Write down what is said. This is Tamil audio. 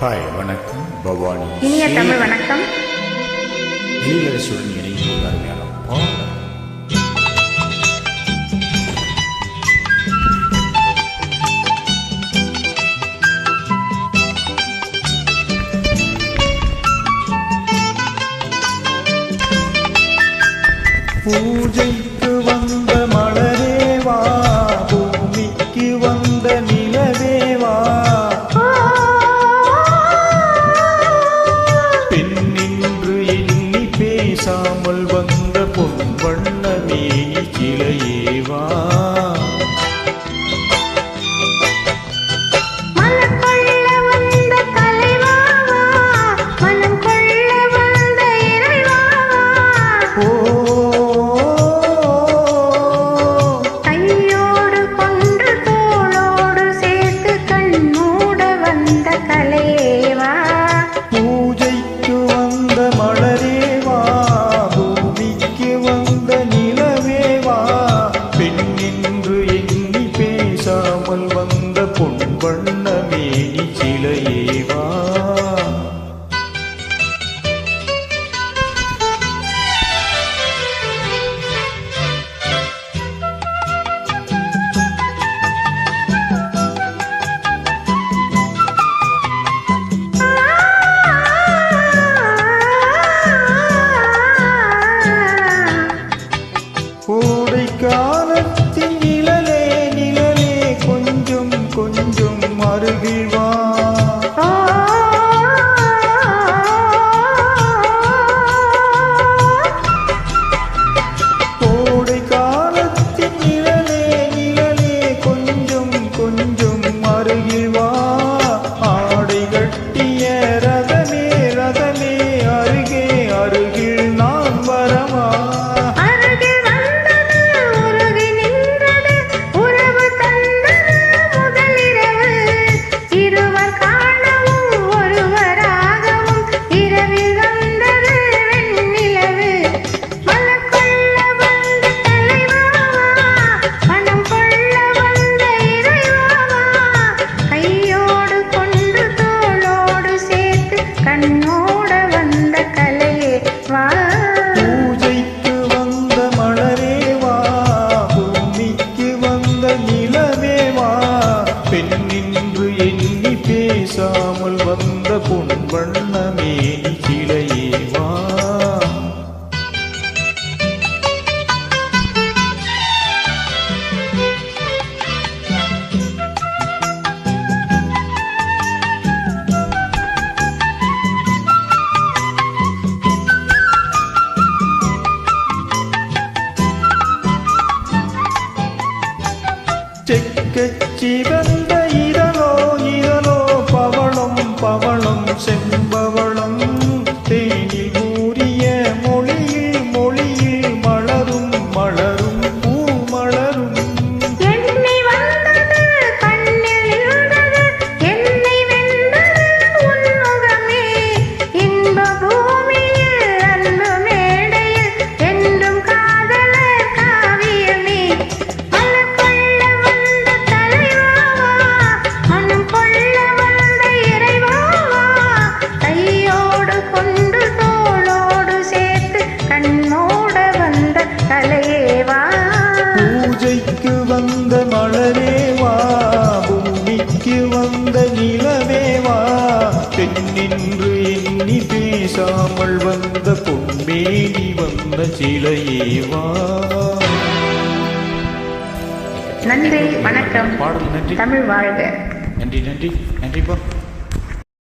ஹாய், வணக்கம். பவானி இனிய தமிழ் வணக்கம். இளையரசுடன் இணைந்து அருமையான பாடல். பூஜைக்கு வந்த மலரேவா, பூமிக்கு வந்த நிலவேவா, பெண்ணின்று எண்ணி பேசாமல் வந்த பொன் வண்ண மேனி சிலையேவா, வந்த பொன் வண்ண மேனி சிலையேவா. கோடை காலத்தின் நிழலே நிழலே கொஞ்சம் கொஞ்சம் அருகில் வா, கோடை காலத்தின் நிழலே நிழலே கொஞ்சம் கொஞ்சம் அருகில் வா, ஆடை கட்டிய ரதமே ரதமே அருகே அருகில் நான் வரவா, பூஜைக்கு வந்த மலரேவா, பூமிக்கு வந்த நிலவேவா, பெண்ணின்று எண்ணி பேசாமல் வந்த பொன் வண்ண மேனி சிலையேவா. செக்கச்சிவந்த இதழோ இதழோ பவளம் பவளம் செம்பவளம், தேனில் ஊறிய மொழியில் மொழியில் மலரும் மலரும் பூ மலரும், பூஜைக்கு வந்த மலரேவா, பூமிக்கு வந்த நிலவேவா, பெண்ணின்று எண்ணி பேசாமல் வந்த பொன்மேனி வந்த சிலையேவா. நன்றி, வணக்கம். பாடல் நன்றி. தமிழ் வாழ்க. நன்றி நன்றி நன்றிப்பா.